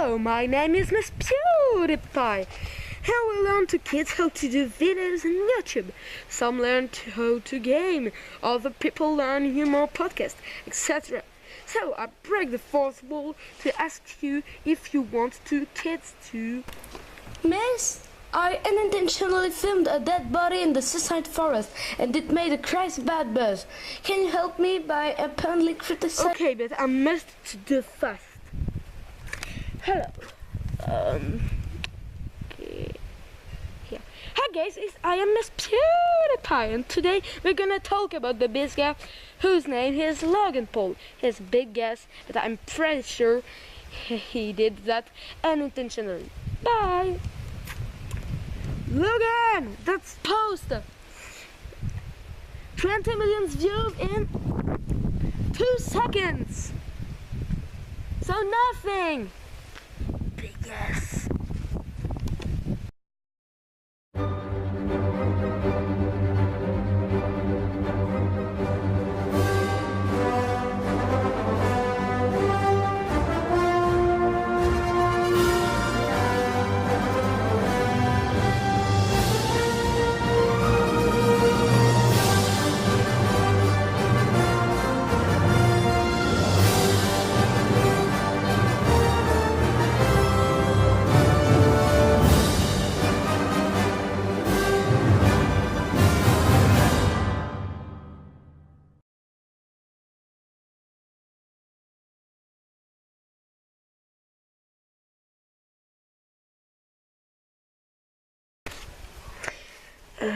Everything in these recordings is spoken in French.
Hello, my name is Miss PewDiePie. Here we learn to kids how to do videos on YouTube. Some learn how to game, other people learn humor podcast, etc. So I break the fourth wall to ask you if you want to kids too. Miss, I unintentionally filmed a dead body in the seaside forest and it made a crazy bad buzz. Can you help me by apparently criticizing? Okay, but I must do fast. Hello. Okay. Here. Hi guys, I am Miss PewDiePie and today we're gonna talk about the big guy whose name is Logan Paul. His big guess, but I'm pretty sure he did that unintentionally. Bye! Logan! That's post! 20 million views in 2 seconds! So nothing! Big yes.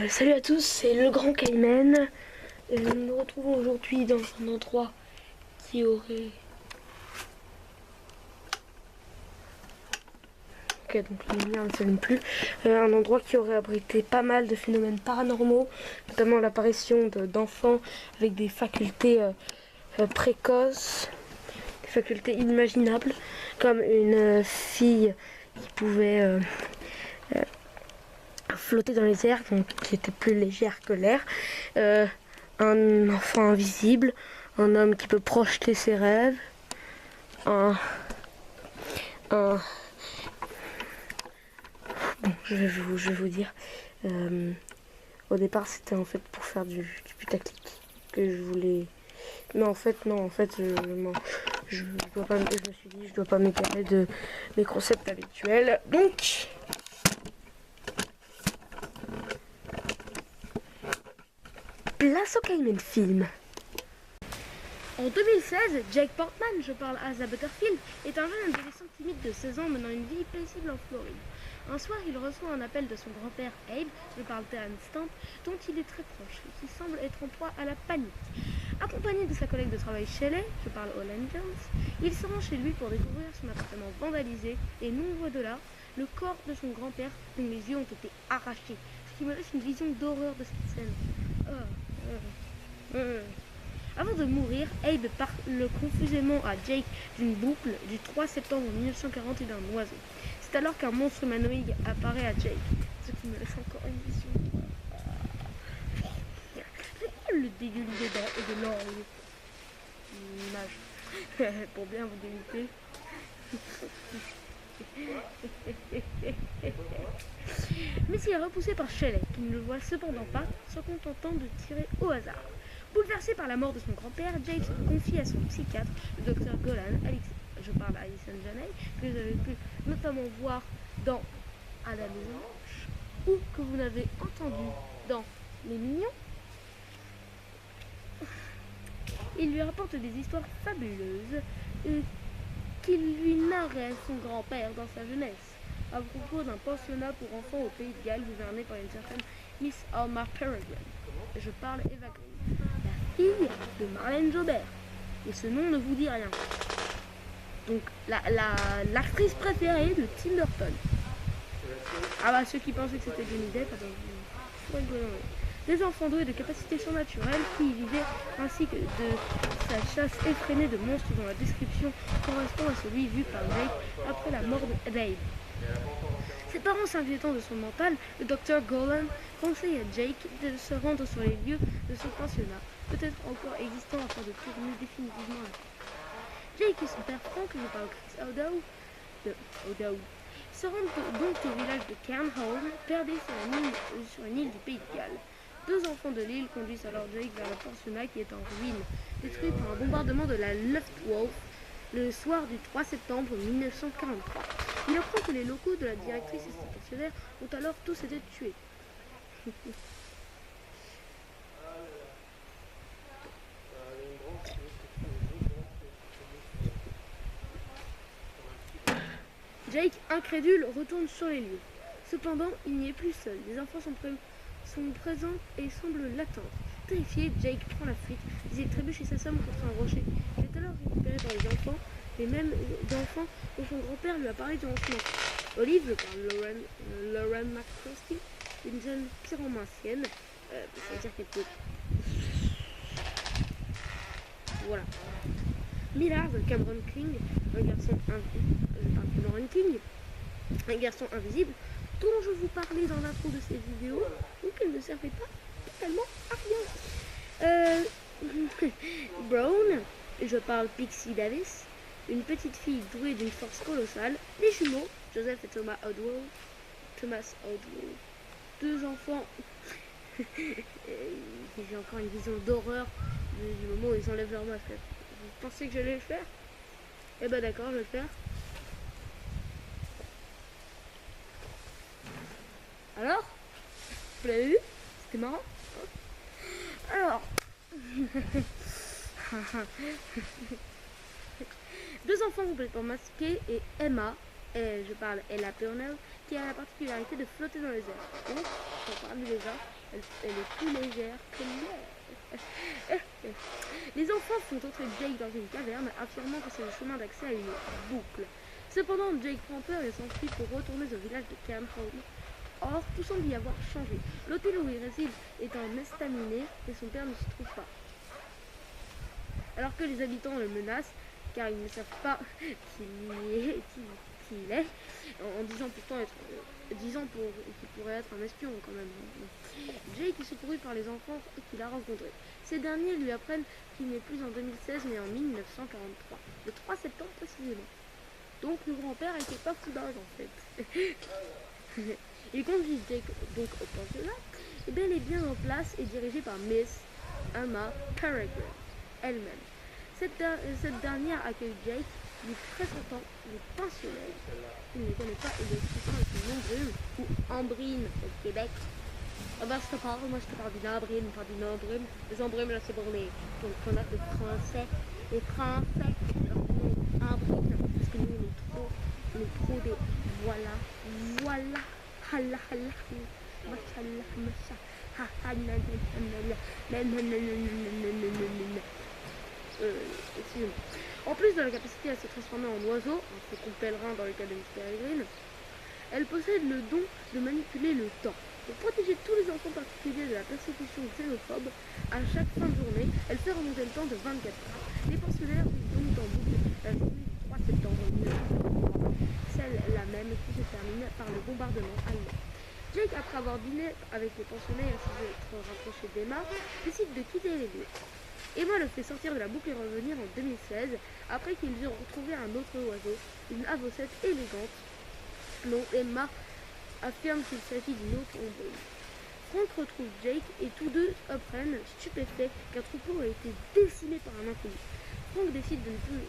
Salut à tous, c'est le Grand Cayman. Nous nous retrouvons aujourd'hui dans un endroit qui aurait... Ok, donc la lumière ne s'allume plus. Un endroit qui aurait abrité pas mal de phénomènes paranormaux, notamment l'apparition d'enfants avec des facultés précoces, des facultés inimaginables, comme une fille qui pouvait... flotter dans les airs, donc qui était plus légère que l'air, un enfant invisible, un homme qui peut projeter ses rêves, bon, je vais vous dire, au départ c'était en fait pour faire du putaclic que je voulais, mais en fait non, en fait je me suis dit je dois pas m'égarer de mes concepts habituels, donc place au Cayman Film. En 2016, Jake Portman, je parle Asa Butterfield, est un jeune adolescent timide de 16 ans menant une vie paisible en Floride. Un soir, il reçoit un appel de son grand-père Abe, je parle Terrence Stamp, dont il est très proche et qui semble être en proie à la panique. Accompagné de sa collègue de travail Shelley, je parle Holland Jones, il se rend chez lui pour découvrir son appartement vandalisé et non loin de là, le corps de son grand-père dont les yeux ont été arrachés, ce qui me laisse une vision d'horreur de cette scène. Avant de mourir, Abe parle confusément à Jake d'une boucle du 3 septembre 1940 et d'un oiseau. C'est alors qu'un monstre humanoïde apparaît à Jake, ce qui me laisse encore une vision. Le dégueulis et de l'or. Image. Pour bien vous dégoûter. Mais il est repoussé par Shelley, qui ne le voit cependant pas, se contentant de tirer au hasard. Bouleversé par la mort de son grand-père, Jake se confie à son psychiatre, le docteur Golan, je parle Alison Janney, que vous avez pu notamment voir dans À la Maison Blanche, ou que vous n'avez entendu dans Les Mignons. Il lui rapporte des histoires fabuleuses qu'il lui narrait son grand-père dans sa jeunesse, à propos d'un pensionnat pour enfants au Pays de Galles gouverné par une certaine Miss Alma Peregrine. Je parle Eva Green, la fille de Marlène Jobert. Et ce nom ne vous dit rien. Donc l'actrice préférée de Tim Burton. Ah bah ceux qui pensaient que c'était Johnny Depp, des enfants doués de capacités surnaturelles qui y vivaient, ainsi que de sa chasse effrénée de monstres dont la description correspond à celui vu par Jake après la mort de Dave. Ses parents s'inquiétant de son mental, le docteur Golan conseille à Jake de se rendre sur les lieux de ce pensionnat, peut-être encore existant afin de tourner définitivement la porte. Jake et son père Frank, je parle Chris O'Dowd, O'Dowd. Ils se rendent donc au village de Cairnholm, perdu sur une île du Pays de Galles. Deux enfants de l'île conduisent alors Jake vers le pensionnat qui est en ruine, détruit par un bombardement de la Luftwaffe le soir du 3 septembre 1943. Il apprend que les locaux de la directrice et ses pensionnaires ont alors tous été tués. Jake, incrédule, retourne sur les lieux. Cependant, il n'y est plus seul. Les enfants sont présents et semblent l'attendre. Terrifié, Jake prend la fuite. Il trébuche chez sa somme contre un rocher. Il est alors récupéré par les enfants, les mêmes enfants dont son grand-père lui a parlé durant son enfance. Olive, par Lauren McCroskey, une jeune pyromancienne, ça veut dire qu'elle peut... Voilà. Millard, Cameron King, un garçon invisible, dont je vous parlais dans l'intro de cette vidéo, donc elle ne servait pas totalement à rien. Brown, je parle Pixie Davis, une petite fille douée d'une force colossale, les jumeaux, Joseph et Thomas Odwell, deux enfants, j'ai encore une vision d'horreur du moment où ils enlèvent leur masque. Vous pensez que j'allais le faire? Eh ben d'accord, je vais le faire. Alors, vous l'avez vu? C'était marrant. Alors, deux enfants complètement masqués et Emma, je parle Ella Purnell, qui a la particularité de flotter dans les airs. Donc, on parle du lézard, elle est plus légère que l'air. Les enfants font entrer Jake dans une caverne, affirmant que c'est le chemin d'accès à une boucle. Cependant, Jake prend peur et s'enfuit pour retourner au village de Cairnholm. Or, tout semble y avoir changé. L'hôtel où il réside est en estaminet et son père ne s'y trouve pas. Alors que les habitants le menacent, car ils ne savent pas qui il est, en disant pourtant qu'il pourrait être un espion quand même. Jake est secouru par les enfants qu'il a rencontrés. Ces derniers lui apprennent qu'il n'est plus en 2016 mais en 1943, le 3 septembre précisément. Donc le grand-père était pas fou d'âge en fait. Il conduit Jake donc au pensionnat et bel et bien en place et dirigé par Miss Emma Peregrine elle-même. Cette dernière accueille Jake, lui présentant le pensionnaire. Il ne connaît pas et le présentant avec son nom Brume ou Ambrine au Québec. Ah bah je te parle, moi je te parle d'une Ambrine, pas d'une Embrume. Les Embrumes là c'est pour les connards de français. Les français, alors que nous Ambrine, parce que nous on est trop des voilà. Hala hala mashallah masha ha ha na en plus de la capacité à se transformer en oiseau, un faucon pèlerin dans le cas de Miss Peregrine, elle possède le don de manipuler le temps. Pour protéger tous les enfants particuliers de la persécution xénophobe, à chaque fin de journée, elle fait remonter le temps de 24 heures. Les pensionnaires vivent donc en boucle la journée du 3 septembre 1943, celle la même qui se termine par le bombardement allemand. Jake, après avoir dîné avec les pensionnaires et s'être rapproché d'Emma, décide de quitter les lieux. Emma le fait sortir de la boucle et revenir en 2016, après qu'ils eurent retrouvé un autre oiseau, une avocette élégante, dont Emma affirme qu'il s'agit d'une autre ombrine. Frank retrouve Jake et tous deux apprennent, stupéfaits, qu'un troupeau a été décimé par un inconnu. Frank décide de ne plus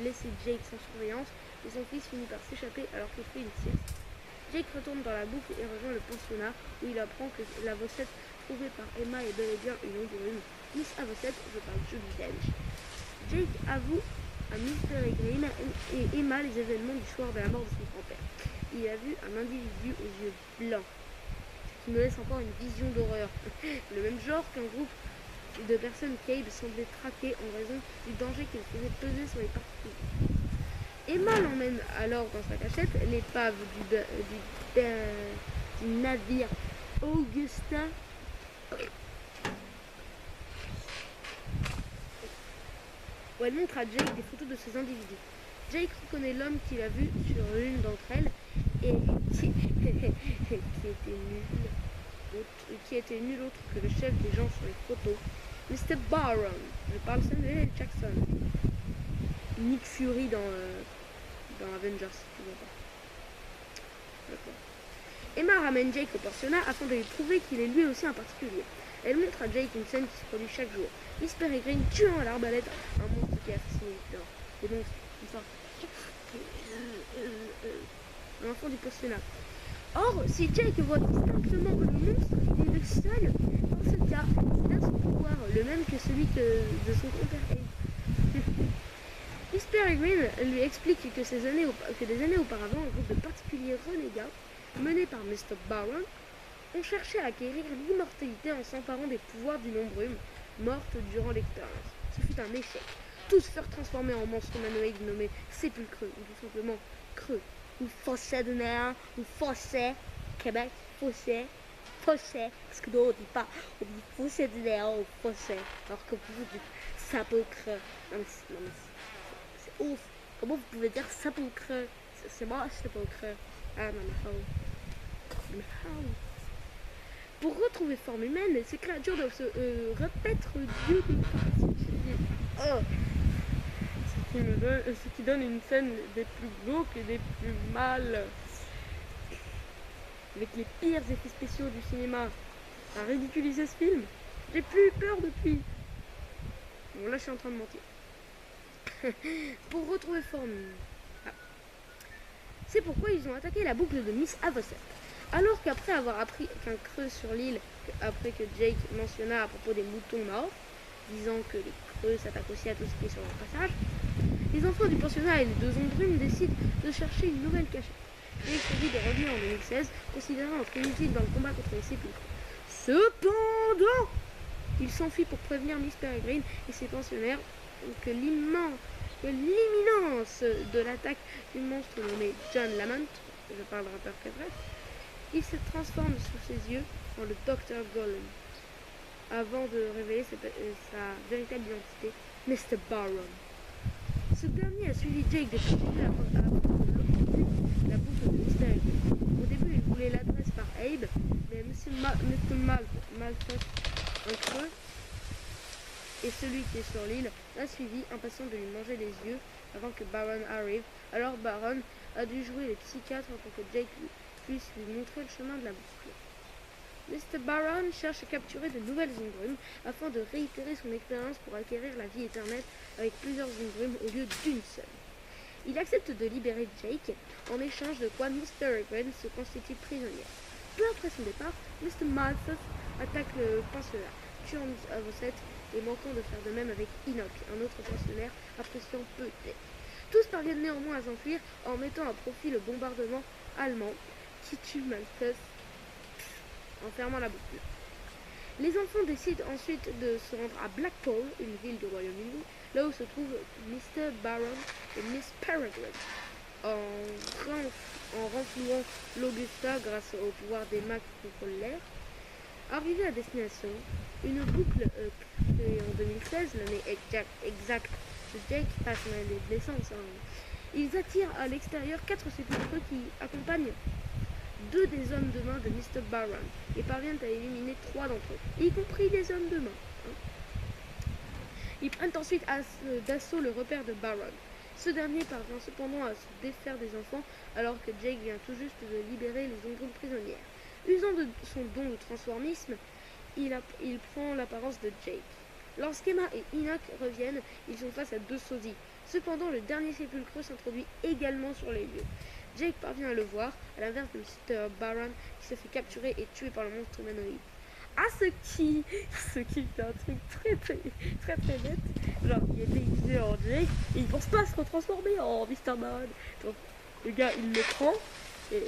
laisser Jake sans surveillance et son fils finit par s'échapper alors qu'il fait une sieste. Jake retourne dans la boucle et rejoint le pensionnat où il apprend que l'avocette trouvée par Emma est bel et bien une ombrine. Miss Avocette, je parle Julie Dench. Jake avoue à Miss Peregrine et Emma les événements du soir de la mort de son grand-père. Il a vu un individu aux yeux blancs, qui me laisse encore une vision d'horreur. Le même genre qu'un groupe de personnes qu'Abe semblait traquer en raison du danger qu'il faisait peser sur les particuliers. Emma l'emmène alors dans sa cachette, l'épave du navire Augusta. Où elle montre à Jake des photos de ces individus. Jake reconnaît l'homme qu'il a vu sur l'une d'entre elles et qui était nul autre que le chef des gens sur les photos, Mr. Barron. Je parle Samuel L. Jackson. Nick Fury dans Avengers, si tu vois pas. D'accord. Emma ramène Jake au pensionnat afin de lui prouver qu'il est lui aussi un particulier. Elle montre à Jake une scène qui se produit chaque jour. Miss Peregrine tuant à l'arbalète un monstre qui a fasciné Victor. Des monstres, comme ça. L'enfant du pensionnat. Or, si Jake voit distinctement le monstre, il est le seul. Dans ce cas, il a son pouvoir, le même que celui de son compère Abe. Miss Peregrine lui explique que des années auparavant, un groupe de particuliers renégats, mené par Mr. Baron, ont cherché à acquérir l'immortalité en s'emparant des pouvoirs d'une ombrume morte durant l'expérience. Ce fut un échec. Tous furent transformés en monstres humanoïdes nommés sépulcreux, ou tout simplement creux, ou fossés de nerfs, ou fossés, Québec, fossés, parce que nous on dit pas, on dit fossés de nerfs ou fossés, alors que vous dites sépulcreux. Non mais c'est ouf. Comment vous pouvez dire sépulcreux? C'est moi, sépulcreux. Ah non mais how? Pour retrouver forme humaine, ces créatures doivent se repaître Dieu d'une façon. Ce qui donne une scène des plus glauques et des plus mâles. Avec les pires effets spéciaux du cinéma. À ridiculiser ce film. J'ai plus eu peur depuis. Bon là je suis en train de mentir. Pour retrouver forme. Ah. C'est pourquoi ils ont attaqué la boucle de Miss Avocet. Alors qu'après avoir appris qu'un creux sur l'île, après que Jake mentionna à propos des moutons morts, disant que les creux s'attaquent aussi à tout ce qui est sur leur passage, les enfants du pensionnat et les deux ombrumes décident de chercher une nouvelle cachette. Jake choisit de revenir en 2016, considérant être inutile dans le combat contre les sépulcres. Cependant, il s'enfuit pour prévenir Miss Peregrine et ses pensionnaires que l'imminence de l'attaque du monstre nommé John Lamont, je parle de rappeur très bref, il se transforme sous ses yeux en le Dr. Golem, avant de révéler sa véritable identité, Mr. Baron. Ce dernier a suivi Jake depuis le début avant de l'obtenir la boucle de Miss Peregrine. Au début, il voulait l'adresse par Abe, mais Mr. Malfoy, un creux, et celui qui est sur l'île, l'a suivi, impatient de lui manger les yeux avant que Baron arrive. Alors Baron a dû jouer les psychiatres pour que Jake puisse lui montrer le chemin de la boucle. Mr. Baron cherche à capturer de nouvelles ombrumes afin de réitérer son expérience pour acquérir la vie éternelle avec plusieurs ombrumes au lieu d'une seule. Il accepte de libérer Jake, en échange de quoi Miss Peregrine se constitue prisonnière. Peu après son départ, Mr. Malfoy attaque le pensionnat, tuant Miss Avocet et manquant de faire de même avec Enoch, un autre pensionnaire appréciant peu Jake. Tous parviennent néanmoins à s'enfuir en mettant à profit le bombardement allemand qui tue Malfoy en fermant la boucle. Les enfants décident ensuite de se rendre à Blackpool, une ville du Royaume-Uni, là où se trouvent Mr. Baron et Miss Peregrine. En renflouant l'Augusta grâce au pouvoir des mags qui contrôlent l'air. Arrivés à destination, une boucle créée en 2016, l'année exacte de Jake passe son année de naissance. Ils attirent à l'extérieur 4 sépulcreux qui accompagnent 2 des hommes de main de Mr. Baron et parviennent à éliminer 3 d'entre eux, y compris des hommes de main. Ils prennent ensuite d'assaut le repère de Baron. Ce dernier parvient cependant à se défaire des enfants alors que Jake vient tout juste de libérer les ombrumes prisonnières. Usant de son don de transformisme, il prend l'apparence de Jake. Lorsqu'Emma et Enoch reviennent, ils sont face à 2 sosies. Cependant, le dernier sépulcreux s'introduit également sur les lieux. Jake parvient à le voir, à l'inverse de Mr. Baron qui se fait capturer et tuer par le monstre humanoïde. Ce qui fait un truc très net. Genre, il est déguisé en Jake et il pense pas à se retransformer en Mr. Baron. Donc, le gars, il le prend et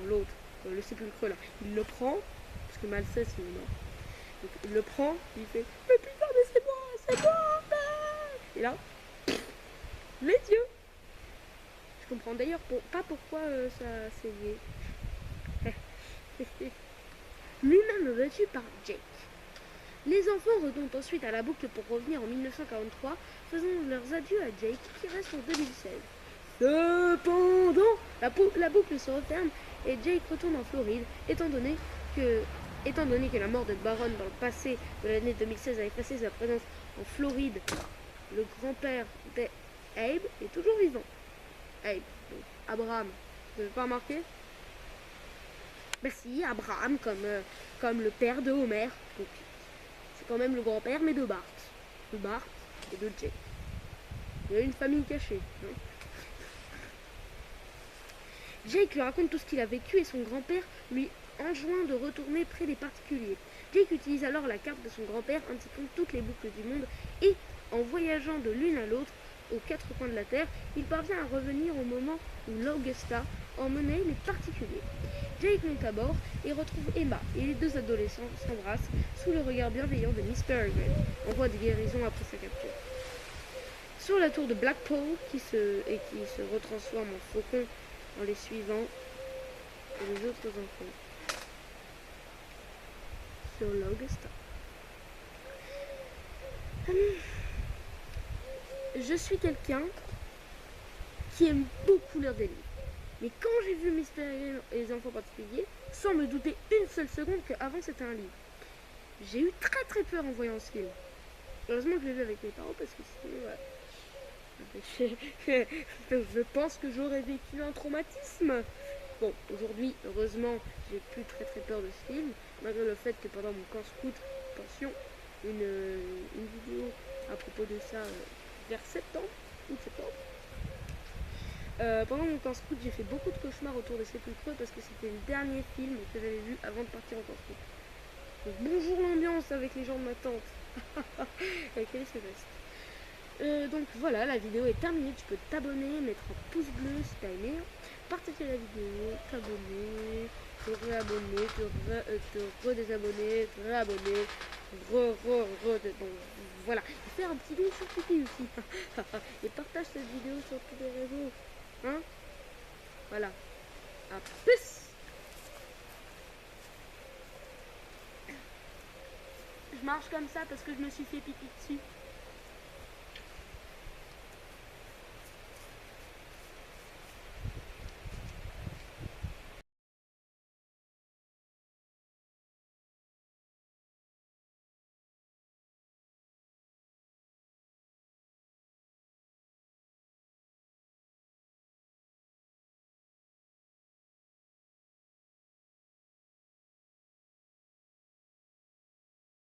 l'autre, le sépulcreux là, il le prend parce que Malfoy il est mort. Donc, il le prend, il fait mais putain, mais c'est moi, et là, les yeux. Je comprends d'ailleurs pas pourquoi ça s'est lié. Lui-même battu par Jake. Les enfants retournent ensuite à la boucle pour revenir en 1943, faisant leurs adieux à Jake qui reste en 2016. Cependant, la boucle se referme et Jake retourne en Floride, étant donné que la mort de Baron dans le passé de l'année 2016 a effacé sa présence en Floride. Le grand-père d'Abe est toujours vivant. Hey, bon, Abraham, vous n'avez pas remarqué? Ben si, Abraham, comme le père de Homer. Donc, c'est quand même le grand-père, mais de Bart. De Bart et de Jake. Il y a une famille cachée. Hein. Jake lui raconte tout ce qu'il a vécu et son grand-père lui enjoint de retourner près des particuliers. Jake utilise alors la carte de son grand-père indiquant toutes les boucles du monde et, en voyageant de l'une à l'autre, aux quatre coins de la Terre, il parvient à revenir au moment où l'Augusta emmenait les particuliers. Jake monte à bord et retrouve Emma et les deux adolescents s'embrassent sous le regard bienveillant de Miss Peregrine, en voie de guérison après sa capture. Sur la tour de Blackpool, qui se retransforme en faucon en les suivant, et les autres enfants. Sur l'Augusta. Je suis quelqu'un qui aime beaucoup lire des livres. Mais quand j'ai vu Miss Peregrine et les enfants particuliers, sans me douter une seule seconde qu'avant c'était un livre, j'ai eu très très peur en voyant ce film. Heureusement que je l'ai vu avec mes parents parce que c'était... Voilà. Je pense que j'aurais vécu un traumatisme. Bon, aujourd'hui, heureusement, j'ai plus très très peur de ce film, malgré le fait que pendant mon camp scout, attention, une vidéo à propos de ça vers septembre, août septembre. Pendant mon camp scout, j'ai fait beaucoup de cauchemars autour des sépulcreux parce que c'était le dernier film que j'avais vu avant de partir en camp scout. Donc, bonjour l'ambiance avec les gens de ma tante. Quel est ce reste? Donc voilà, la vidéo est terminée. Tu peux t'abonner, mettre un pouce bleu si t'as aimé, partager la vidéo, t'abonner, te réabonner, te redésabonner, te réabonner, bon, voilà. Et faire un petit lien sur Tipeee aussi. Et partage cette vidéo sur tous les réseaux. Hein? Voilà. À plus! Je marche comme ça parce que je me suis fait pipi dessus.